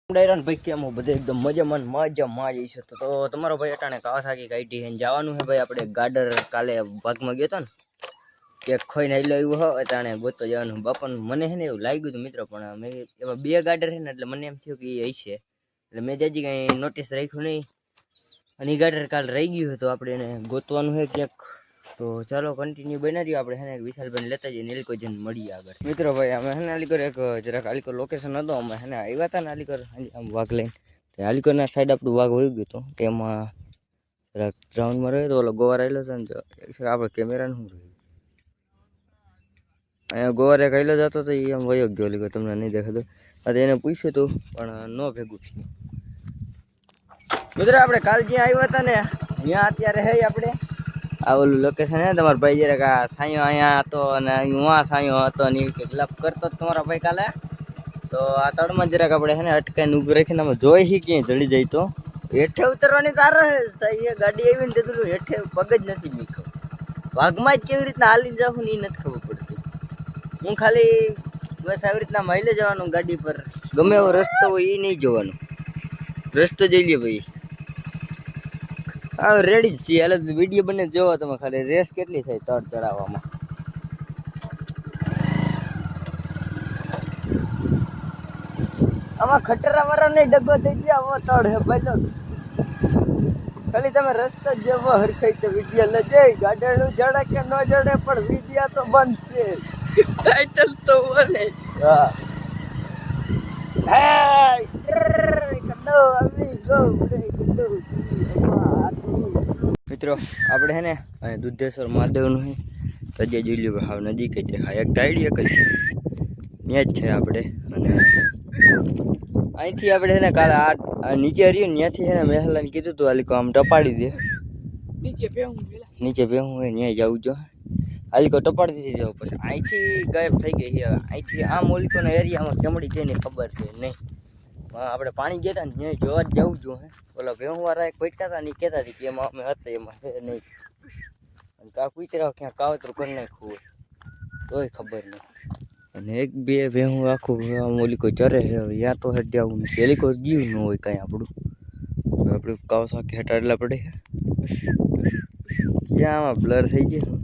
ડાયરાન ભાઈ કેમ હો બધે એકદમ મજામાં મજા છે તો તમારો ભાઈ અટાણે કાવાસાકી કાઢી હે જવાનું હે ભાઈ આપણે ગાડર કાલે ભાગમાં ગયો તો ને એક ખોઈને આઈ આવ્યું હો અટાણે ગોતો જવાનું બાપા મને હે ને એવું લાગ્યું હતું મિત્રો પણ મેં એવા બે ગાડર હે ને એટલે મને એમ થયું કે એ હશે એટલે મેં જજી કંઈ નોટિસ રાખ્યું નહીં અને એ ગાડર કાલ રહી ગયું તો આપણે એને ગોતવાનું છે ક્યાંક તો ચાલો કન્ટિન્યુ બના રહ્યો આપણે હે ને વિશાલભાઈ લેતા જઈએ નીલકો જઈને મળીએ આગળ મિત્રો ભાઈ અમે હે ને આલીકર એક જરાક આલીકર લોકેશન હતો અમે હે ને આવ્યા હતા ને આલીકર આમ વાઘ લઈને તો આલીકરના સાઈડ આપણું વાઘ હોઈ ગયું હતું તેમાં જરાક ગ્રાઉન્ડમાં રહ્યો તો ઓલો ગોવા રહેલો છે ને આપણે કેમેરાનું શું રહ્યું અહીંયા ગોવારે કહેલો જતો તો એ આમ વયો ગયો લીધો તમને નહીં દેખાતો તો એને પૂછ્યું હતું પણ ન ભેગું થયું મિત્રો આપણે કાલ જ્યાં આવ્યા હતા ને ત્યાં અત્યારે હે આપણે આ ઓલું લોકેશન હે તમારા ભાઈ જરાક આ સાયો અહીંયા હતો અને હું સાયો હતો ને એ લપ કરતો તમારા ભાઈ કાલે તો આ તળમાં જરાક આપણે હે ને અટકાઈને ઊભી રાખીને અમે જોઈ શી ક્યાંય ચડી જાય તો હેઠે ઉતરવાની તારે એ ગાડી આવી ને તે હેઠે પગ જ નથી મીખો વાઘમાં જ કેવી રીતના હાલીને જાઉં ને એ નથી ખબર પડતી હું ખાલી બસ આવી રીતના માઇલે જવાનું ગાડી પર ગમે એવો રસ્તો હોય એ નહીં જોવાનું રસ્તો જોઈ લે ભાઈ હા રેડી જ છીએ એટલે વિડીયો બને જોવો તમે ખાલી રેસ કેટલી થાય તળ ચડાવવામાં આમાં ખટરા વાળા નહીં ડબ્બો થઈ ગયા આવો તળ હે ભાઈ ખાલી તમે રસ્તો જેવો હરખાઈ તો વિડીયો લે જઈ ગાડેલું જડે કે ન જડે પણ વિડીયો તો બંધ છે ટાઇટલ તો બોલે હા મિત્રો આપણે હે ને દુધેશ્વર મહાદેવનું હે તજે જોઈ લ્યો હાવ નજીક જ દેખાય એક ટાઈડી એક જ ત્યાં જ છે આપણે અને અહીંથી આપણે હે ને કાલે આ નીચે રહ્યું ત્યાંથી હે ને મેહલાને કીધું તું આલીકો આમ ટપાડી દે નીચે ભેહું હોય ત્યાં જવું જો આલીકો ટપાડી દીધી જાવ પછી અહીંથી ગાયબ થઈ ગઈ છે અહીંથી આમ ઓલીકોના એરિયામાં કેમડી છે ને ખબર છે નહીં આપણે પાણી ગયા હતા ને ત્યાં જોવા જ જવું જો હે ઓલા ભેહુંવાળા એક પૈટા હતા ને એ કહેતા હતી કે એમાં અમે હતા એમાં છે નહીં અને કાં કૂતરા ક્યાં કાવતરું કરી નાખ્યું હોય તોય ખબર નહીં અને એક બે ભેહું આખું આમ ઓલી કોઈ ચરે છે હવે યા તો હેઠ જવું નથી એલી કોઈ ગયું ન હોય કાંઈ આપણું આપણે કાવસાકી હટાડલા પડે ક્યાં આમાં બ્લર થઈ ગયા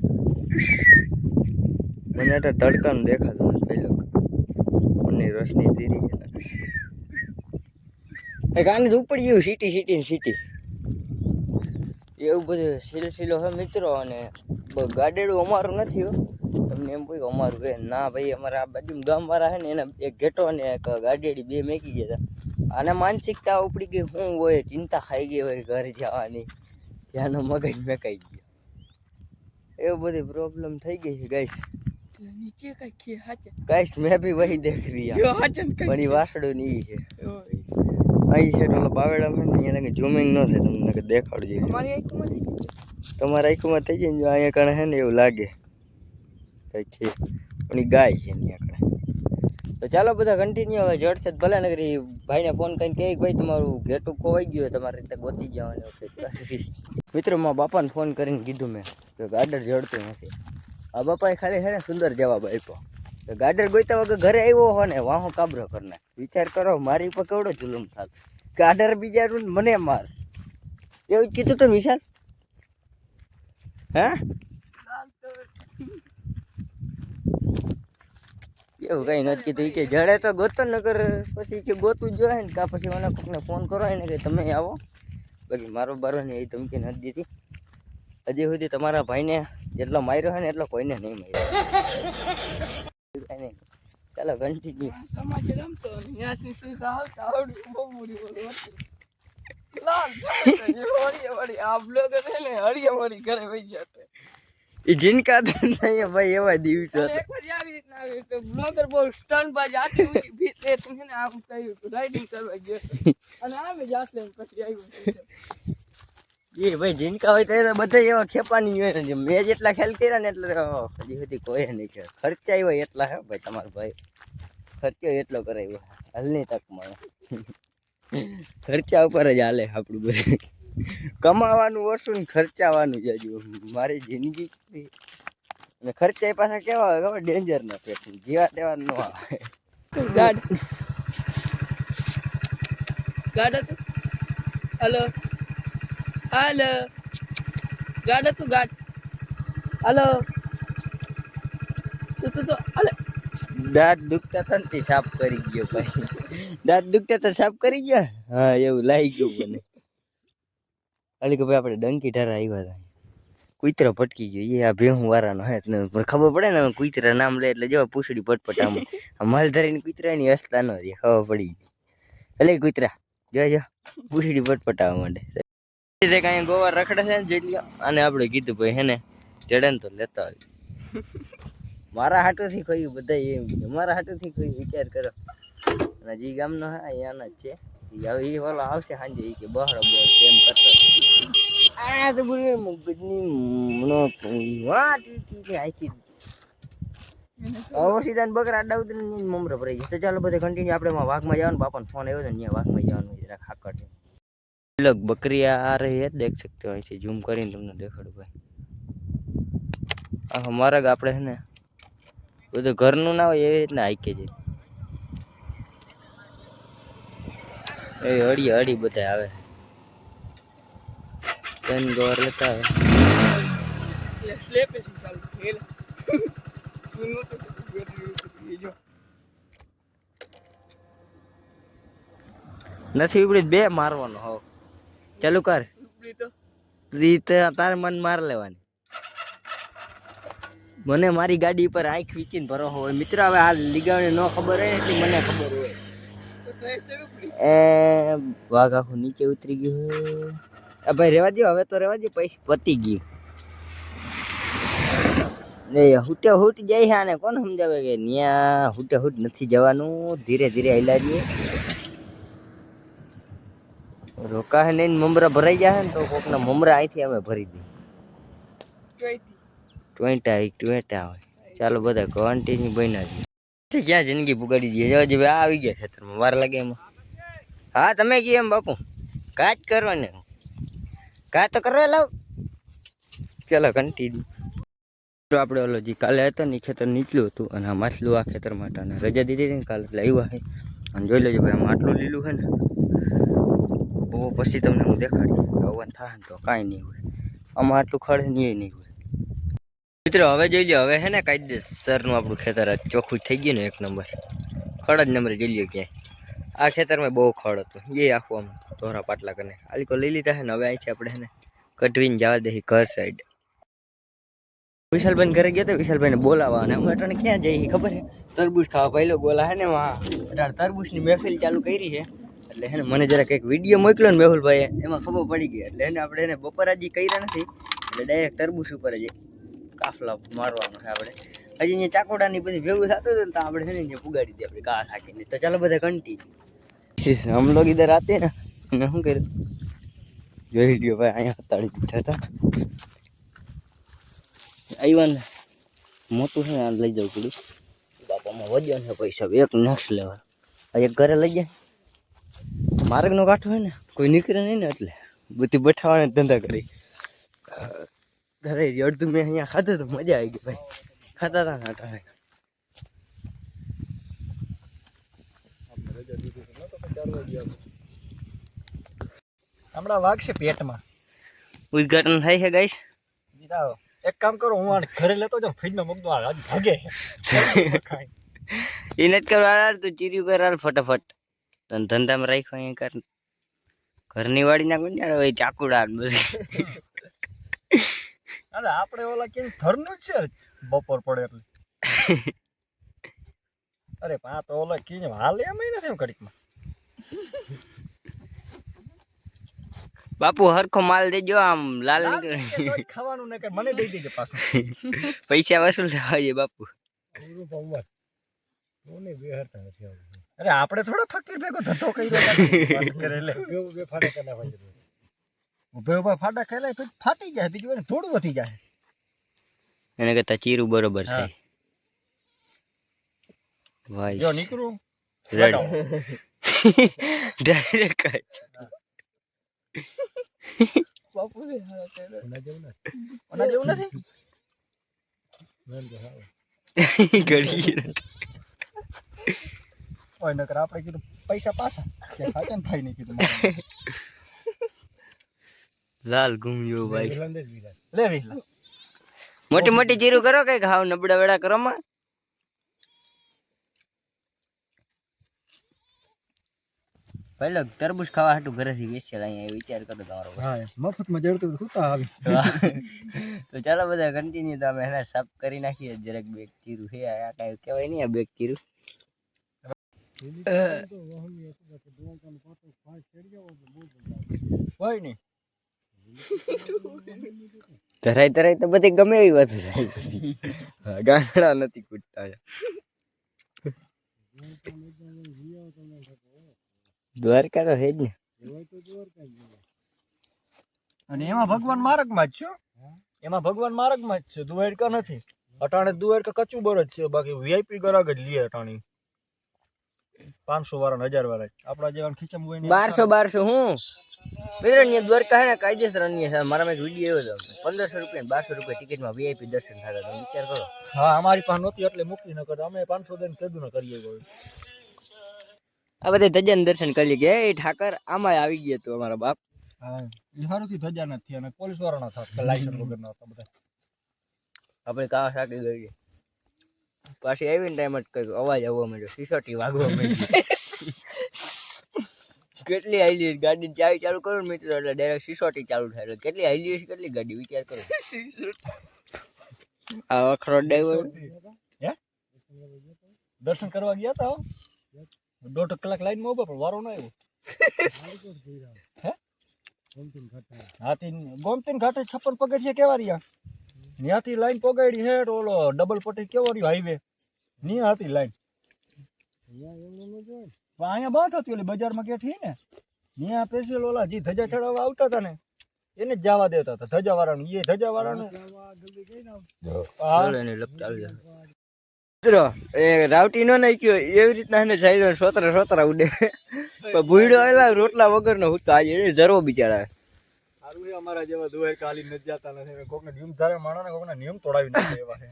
મને એટલે તડકાનું દેખાતું નથી પહેલો મને રોશની ધીરી છે આને ઉપડી ગયું સિટી એવું બધું સિલસિલો હે મિત્રો અને ગાડેડું અમારું નથી તમને એમ કહ્યું અમારું કે ના ભાઈ અમારા આ બાજુ ગામવાળા છે ને એના એક ઘેટો અને એક ગાડેડી બે મેકી ગયા હતા આને માનસિકતા ઉપડી ગઈ શું હોય ચિંતા ખાઈ ગઈ હોય ઘરે જવાની ત્યાંનો મગજ મેકાઈ ગયો એવું બધી પ્રોબ્લેમ થઈ ગઈ છે ગાઈસ ગાઈસ મેં બી વહી દેખ રહ્યા પણ એ વાસડું નહીં છે અહીં છે ઓલો બાવેડામાં ને એને ઝૂમિંગ ન થાય તમને દેખાડજો તમારા આંખમાં થઈ જાય ને જો અહીંયા કણે છે ને એવું લાગે કંઈક છે પણ એ ગાય છે એની આંકડે તો ચાલો બધા કન્ટિન્યુ હવે જડશે ભલે નગર એ ભાઈને ફોન કરીને કહે ભાઈ તમારું ઘેટું ખોવાઈ ગયું તમારી રીતે ગોતી જવાનું મિત્રો મારા બાપાને ફોન કરીને કીધું મેં કે ગાડર જડતું નથી આ બાપાએ ખાલી છે ને સુંદર જવાબ આપ્યો ગાડર ગોઈતા વગર ઘરે આવ્યો હો ને વાહો કાબરો કરનાર વિચાર કરો મારી ઉપર કેવડો જુલુમ થાત ગાડર બીજાનું મને માર એવું જ કીધું તો વિશાલ હે એવું કઈ નથી કીધું કે જડે તો ગોતો નગર પછી કે ગોતું જોઈએ ને કાં પછી મને કોકને ફોન કરો ને કે તમે આવો બાકી મારો બારો ને એ ધમકી નથી દીધી હજી સુધી તમારા ભાઈને જેટલો માર્યો છે ને એટલો કોઈને નહીં માર્યો ચાલો કન્ટિન્યુ એ જીનકા નહીં ભાઈ એવા દિવસો બ્લોગર બહુ સ્ટન બાજ આખી ઊંચી ભીત લે તમે ને આમ કહ્યું રાઇડિંગ કરવા ગયો અને આમે જાસ્લે પછી આવ્યો એ ભાઈ જીનકા હોય તો બધા એવા ખેપાની હોય ને મેં જેટલા ખેલ કર્યા ને એટલે હજી સુધી કોઈ નહીં કે ખર્ચા હોય એટલા હે ભાઈ તમારો ભાઈ ખર્ચો એટલો કરાવ્યો હાલની તકમાં ખર્ચા ઉપર જ હાલે આપણું બધું કમાવાનું ઓછું ને ખર્ચાવાનું જ હજુ મારી જિંદગી અને ખર્ચા એ પાછા કેવા હોય ખબર ડેન્જર ના પેટ જેવા તેવા ન આવે ગાડા તું હાલો હાલો ગાડા તું ગાડ હાલો તું હાલે દાંત દુખતા હતા ને તે સાફ કરી ગયો ભાઈ દાંત દુખતા હતા સાફ કરી ગયા હા એવું લાગી ગયું મને અલી કે ભાઈ આપણે ડંકી ઢારા આવ્યા હતા કુતરો પટકી ગયો એ આ ભેહું વાળાનો હે ને પણ ખબર પડે ને કુતરા નામ લે એટલે જેવા પૂછડી પટપટામાં આ માલધારીની કુતરાની હસતા ન રહી ખબર પડી ગઈ એટલે કુતરા જો પૂછડી પટપટાવા માંડે કાંઈ ગોવા રખડે છે ને જેટલી અને આપણે કીધું ભાઈ હે ને ચડે ને તો લેતા આવી મારા હાટોથી કહ્યું બધા એમ મારા હાટોથી કહ્યું વિચાર કરો અને જે ગામનો હા અહીંયાનો જ છે હવે એ વાલો આવશે સાંજે એ કે બહાર બોલ એમ કરતો આ તો બોલે મગજની આખી સીધા બકરા આડા ઉતરીને મમરા ભરાઈ ગયા તો ચાલો બધા કન્ટિન્યુ આપણે વાઘમાં જવાનું બાપાનો ફોન આવ્યો ને ત્યાં વાઘમાં જવાનું જરા ખાકડ લગ બકરી આ રહી है देख सकते हो ऐसे झूम કરીને તમને દેખાડું ભાઈ આ મારા આપણે છે ને બધું ઘરનું ના હોય એવી રીતના હાઈકે જાય એ હળી બધા આવે ત્રણ ગોર લેતા આવે નથી ઉપડી બે મારવાનો હો ચાલુ કર તારે મન માર લેવાની મને મારી ગાડી પર આંખ વીચીને ભરો હોય મિત્ર હવે આ લીગાવને ન ખબર હોય એટલે મને ખબર હોય એ વાઘ આખું નીચે ઉતરી ગયું આ ભાઈ રેવા દો હવે તો રેવા દો પૈસા પતી ગયું હુટે હુટ જાય છે આને કોણ સમજાવે કે ન્યા હુટે હુટ નથી જવાનું ધીરે ધીરે હલાવીએ રોકા નહીં મમરા ભરાઈ જાય ને તો કોકના મમરા અહીંથી અમે ભરી દઈએ ટ્વેન્ટા હોય ચાલો બધા કન્ટિન્યુ બન્યા છે ક્યાં જિંદગી પુગાડી દઈએ જવા આવી ગયા ખેતરમાં વાર લાગે એમાં હા તમે કહો એમ બાપુ કાચ કરવાને કા તો કરવા લાવ ચાલો કન્ટિન્યુ આપણે ઓલો જે કાલે હતો ને એ ખેતર નીચલું હતું અને આ માછલું આ ખેતર માટે અને રજા દીધી હતી ને કાલે એટલે આવ્યા છે અને જોઈ લેજો ભાઈ આમ આટલું લીલું છે ને બહુ પછી તમને હું દેખાડી હવન થાય ને તો કાંઈ નહીં હોય આમાં આટલું ખડ નહીં હોય મિત્રો હવે જોઈ લો હવે છે ને કાયદેસરનું આપણું ખેતર ચોખ્ખું થઈ ગયું ને એક નંબર ખડ જ નંબરે જોઈ લો ક્યાંય આ ખેતરમાં બહુ ખડ હતું એ આખું આમ ધોરા પાટલા કરીને આલીકો લઈ લીધા છે ને હવે અહીંથી આપણે છે ને કઢવીને જવા દઈએ ઘર સાઈડ વિશાલભાઈ ઘરે ગયા તો વિશાલભાઈને બોલાવવા અને અમે અટાણે ક્યાં જઈએ ખબર છે તરબૂચ ખાવા પહેલો બોલા છે ને અટાણે તરબૂચની મહેફિલ ચાલુ કરી છે એટલે છે ને મને જરા કંઈક વિડીયો મોકલ્યો ને મેહુલભાઈએ એમાં ખબર પડી ગઈ એટલે એને આપણે એને બપોરાજી કર્યા નથી એટલે ડાયરેક્ટ તરબૂચ ઉપર જ કાફલા મારવાનો છે આપણે હજી અહીંયા ચાકોડાની બધી ભેગું થતું હતું ને તો આપણે છે ને અહીંયા પુગાડી દઈએ આપણે ઘાસ હાકીને તો ચાલો બધા કન્ટિન્યુ હમ લોગ ઇધર આતે ને મેં શું કર્યું જોઈ લ્યો ભાઈ અહીંયા હતાડી દીધા હતા આવ્યા ને મોટું છે ને આ લઈ જવું પડ્યું બાપામાં વજન છે પૈસા એક નેક્સ્ટ લેવલ એક ઘરે લઈ જાય માર્ગનો કાંઠો હોય ને કોઈ નીકળે નહીં ને એટલે બધી બઠાવાને ધંધા કરી ઘરે અડધું મેં અહીંયા ખાધું તો મજા આવી ગઈ ભાઈ ખાતા હતા ને અટાણે હમણાં વાગશે પેટમાં ઉદઘાટન થાય છે ગાઈસ એક કામ કરો હું આને ઘરે લેતો જાઉં ફ્રીજમાં મૂક દો આજ ભાગે એ નથી કરવા તું ચીર્યું કર ફટાફટ તને ધંધામાં રાખ્યો અહીંયા કર ઘરની વાડી ના કોઈ જાણે ભાઈ ચાકુડા બસ અરે આપણે ઓલા કેમ ઘરનું જ છે બપોર પડે એટલે અરે પા તો ઓલા કીને હાલ એમ નથી એમ કડીકમાં બાપુ હરખો માલ દેજો આમ લાલ નીકળે ખાવાનું ને કે મને દઈ દેજો પાછું પૈસા વસૂલ થવા જોઈએ બાપુ અરે આપણે થોડો ફકીર ભેગો ધંધો કર્યો એટલે બે ફાડા કેલા ભાઈ ઉભે ઉભા ફાડા ખેલાય પછી ફાટી જાય બીજું થોડું વધી જાય એને કરતા ચીરું બરોબર છે ભાઈ જો નીકળું ડાયરેક્ટ બાપુ રે ઓના જેવું નથી ઘડી ઓય નકર આપણે કીધું પૈસા પાછા કે ખાતે ને થાય નહીં કીધું મારે. લાલ ઘૂમ્યો ભાઈ. લે વિલા મોટી મોટી જીરું કરો કઈક હાવ નબળા વેડા કરો માં. પહેલો તરબૂચ ખાવા હાટું ઘરેથી વેચેલા અહીંયા વિચાર કરો તમારો. હા મફતમાં જડતું સુતા આવી. તો ચાલો બધા કન્ટિન્યુ તો અમે હેને સાફ કરી નાખીએ જરાક બેગ જીરું છે આ કાંઈ કહેવાય નહીં આ બેગ જીરું. હોય નહીં ધરાય ધરાય તો બધી ગમે એવી વાત થાય પછી. ગાંગડા નથી કૂટતા. દ્વારકા તો હે જ ને. અને એમાં ભગવાન માર્ગમાં જ છે હો. એમાં ભગવાન માર્ગમાં જ છે દ્વારકા નથી. અટાણે દ્વારકા કચ્ચું બર જ છે બાકી વીઆઈપી ગરાગ જ લે અટાણી 500 વાળા 1000 વાળા આપડા જેવા ખીચમ હોય ને 1200 હું મિત્રો ની દ્વારકા હે ને કાયદેસર ની છે. મારામાં એક વિડીયો આવ્યો હતો 1500 રૂપિયા 1200 રૂપિયા ટિકિટમાં વીઆઈપી દર્શન થતા. તમે વિચાર કરો. હા અમારી પાસે નહોતી એટલે મૂકી ન કરતા અમે 500 દઈને કીધું ન કરીએ કોઈ. આ બધે ધજાન દર્શન કરી કે એ ઠાકર આમાં આવી ગયો તો અમારા બાપ. હા એ સારુંથી ધજા નથી અને પોલીસ વાળા ના હતા લાયસન્સ વગર ના હતા બધા. આપણે કાવા સાકી ગઈ પાછી આવીને ટાઈમ જ કઈક અવાજ આવવા માંડ્યો સિસોટી વાગવા માંડી. કેટલી હાઈલી ગાડી ચાવી ચાલુ કરો ને મિત્રો એટલે ડાયરેક્ટ સિસોટી ચાલુ થાય. કેટલી હાઈલી હશે કેટલી ગાડી વિચાર કરો. આ વખરો ડ્રાઈવર હે દર્શન કરવા ગયા હતા 1.5 કલાક લાઈનમાં ઉભા પણ વારો ન આવ્યો. હે હાથી ગોમતીન ઘાટે 56 પગથિયા કેવા રહ્યા ત્યાંથી લાઈન પોગાડી હે ઓલો ડબલ પટ્ટી કેવો રહ્યો હાઈવે ની હતી લાઈન. અહીંયા બંધ હતી ઓલી બજારમાં ગેઠી ને ત્યાં સ્પેશિયલ ઓલા જે ધજા ચડાવવા આવતા હતા ને એને જ જવા દેતા હતા ધજા વાળાનું. એ ધજા વાળાનું મિત્રો એ રાવટી નો નાખ્યો એવી રીતના એને સાઈડ સોતરા ઉડે પણ ભૂયડો આવેલા રોટલા વગર નો હતો આજે એને જરવો બિચારા. સારું છે અમારા જેવા દુવાઈ કાલી નથી જતા નથી કોકને નિયમ ધારે માણસને કોકને નિયમ તોડાવી નાખે એવા છે.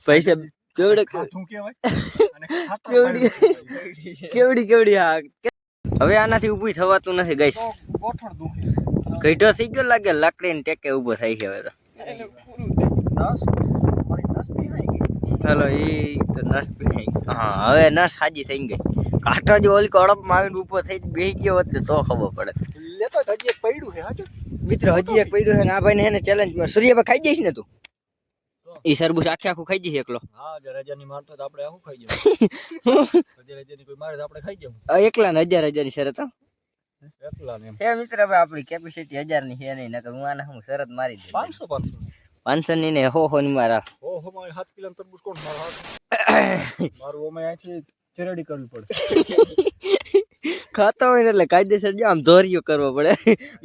પૈસા કેવડે શું કહેવાય અને કેવડી હા. હવે આનાથી ઊભું થવાતું નથી ગાઈસ. ગોઠણ દુખે ગઈઢો થઈ ગયો લાગે લાકડી ને ટેકે ઊભો થાય છે હવે તો. હાલો એ તો નસ પી હા હવે નસ હાજી થઈ ગઈ. કાંટો જો ઓલી કડપમાં આવીને ઊભો થઈ બેસી ગયો હોત ને તો ખબર પડે. લેતો હજી એક પડ્યું છે હાજર મિત્રો હજી એક પડ્યું છે ને આ ભાઈને હેને ચેલેન્જમાં સૂર્યભાઈ ખાઈ જઈશ ને તું ઈ સરબૂચ આખું ખાઈ જઈશ એકલો. હા રજાની મારતો તો આપણે આખું ખાઈ જવું. રજાની કોઈ મારે તો આપણે ખાઈ જવું. એકલા ને 1000 ની શરત. એકલા ને હે મિત્ર હવે આપણી કેપેસિટી 1000 ની છે નહીં નકર હું આને હું શરત મારી દે 500 ની ને હો ની મારા. ઓહો મારે 7 કિલો તરબૂચ કોણ મારો મારું ઓમે આથી ચેરડી કરવી પડે. ખાતા હોય ને એટલે કાયદેસર જો આમ ધોરિયો કરવો પડે.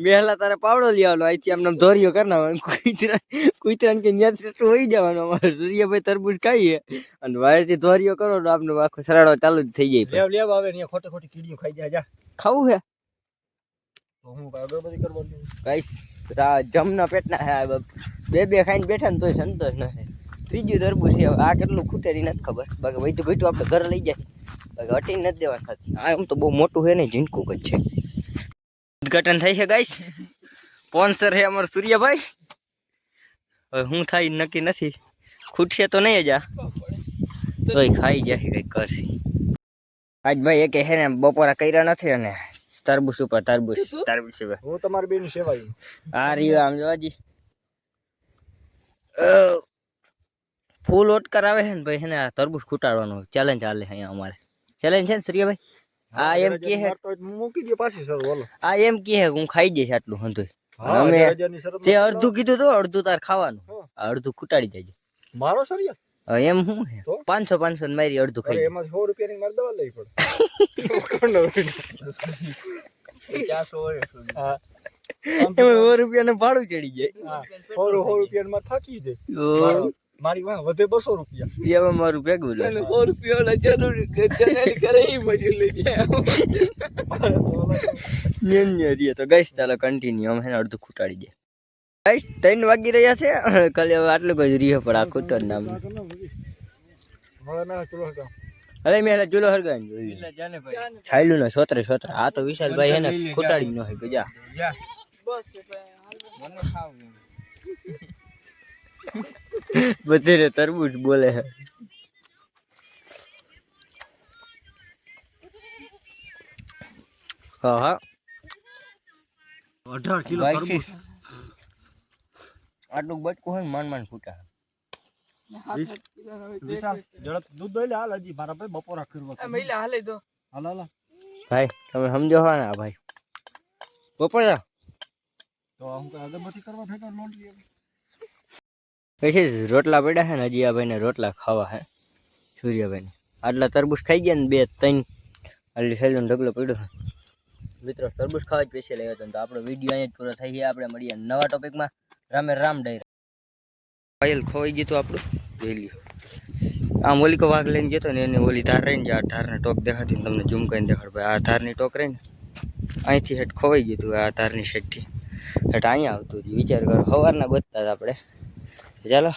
પહેલા તારે પાવડો લઈ આવવાનો અહીંથી આમ ધોરિયો કરી નાખવાનો કુતરાને કે ન્યા સેટું હોઈ જવાનું. અમારે સૂર્યભાઈ તરબૂચ ખાઈએ અને વાયરથી ધોરિયો કરો તો આપનો આખો સરાડો ચાલુ જ થઈ જાય. લેવ આવે ને ખોટી ખોટી કીડીઓ ખાઈ જાય જા ખાવું હે તો હું અગરબત્તી કરવાની ગાઈસ જમના પેટના હે બે ખાઈને બેઠા ને તોય સંતોષ નથી. ત્રીજું તરબૂચ છે આ કેટલું ખૂટેરી નથી ખબર બાકી વહી તો ઘટ્યું આપણે ઘરે લઈ જાય બાકી હટી નથી દેવાનું નથી. આ એમ તો બહુ મોટું છે ને ઝીણકું જ છે. ઉદઘાટન થાય છે ગાઈસ. સ્પોન્સર છે અમારું સૂર્યભાઈ. હવે હું થાય નક્કી નથી ખૂટશે તો નહીં જ આ તોય ખાઈ જાય કંઈક કરશે. આજ ભાઈ એક હે ને બપોરા કર્યા નથી અને તરબૂચ ઉપર તરબૂચ હું તમારી બેની સેવા આ રહ્યું આમ જોવાજી ફૂલ ઓટકર આવે છે ને ભાઈ હે ને આ તરબૂચ ખૂટાડવાનું ચેલેન્જ ચાલે અહીંયા અમારે. ચેલેન્જ છે ને સૂર્યભાઈ આ એમ કે હે મૂકી દે પાછી સર બોલો આ એમ કે હે હું ખાઈ જઈશ આટલું હંધુય. અમે જે અડધું કીધું તો અડધું તાર ખાવાનું અડધું ખૂટાડી જાય મારો સરિયા એમ શું હે 500 મારી અડધું ખાઈ એમાં 100 રૂપિયાની મારે દવા લઈ પડે 400 હા એમાં 100 રૂપિયાનું ભાડું ચડી જાય. 100 રૂપિયામાં થાકી જાય મારી વાહ વધે 200 રૂપિયા એમાં મારું ભેગું લે 100 રૂપિયા જરૂરી કરે એ મજૂર લઈ જાય. તો ગઈશ ચાલો કન્ટિન્યુ અમે અડધું ખૂટાડી જાય. ગઈશ 3 વાગી રહ્યા છે કાલે હવે આટલું કોઈ રીહ પણ આ ખૂટો નામ અરે મેં ચૂલો હરગાવી જોઈ એટલે જાને ભાઈ જાને છાયલું ને સોતરે આ તો વિશાલભાઈ હે ને ખૂટાડી ન હોય ગજા જા બસ ભાઈ હાલો. મને ખાવ બધે તરબૂચ બોલે હે હા હા 18 કિલો તરબૂચ આટલું બટકું હોય ને માન ફૂટા હાથ કિલો હવે વિશાલ ઝડપ દૂધ દોઈ લે હાલ હજી મારા ભાઈ બપોરા કરવા આ મહિલા હાલે દો હાલ હાલ ભાઈ તમે સમજો હો ને ભાઈ બપોરા તો હું કઈ અગરબત્તી કરવા ઠેકા લોટ લઈએ પછી રોટલા પડ્યા છે ને હજી આ ભાઈને રોટલા ખાવા હે સૂર્યાભાઈને આટલા તરબૂચ ખાઈ ગયા ને 2-3 આટલી સહેલું ઢગલો પડ્યો છે મિત્રો તરબૂચ ખાવા જ સ્પેશિયલ આવ્યો હતો તો આપણો વિડીયો અહીંયા જ પૂરો થઈ ગયા આપણે મળીએ નવા ટોપિકમાં રામે રામ ડાયર પાયલ ખોવાઈ ગયું હતું આપણું જોઈ લ્યો આમ ઓલી કો વાઘ લઈને ગયો ને એને ઓલી ધાર રહીને આ ધારને ટોક દેખાતી તમને ઝૂમ કરીને દેખાડ ભાઈ આ ધારની ટોક રહી ને અહીંથી હેઠ ખોવાઈ ગયું હતું આ ધારની સાઈડથી હેઠ અહીંયા આવતું હતું વિચાર કરો સવારના ગોતતા હતા આપણે ચાલો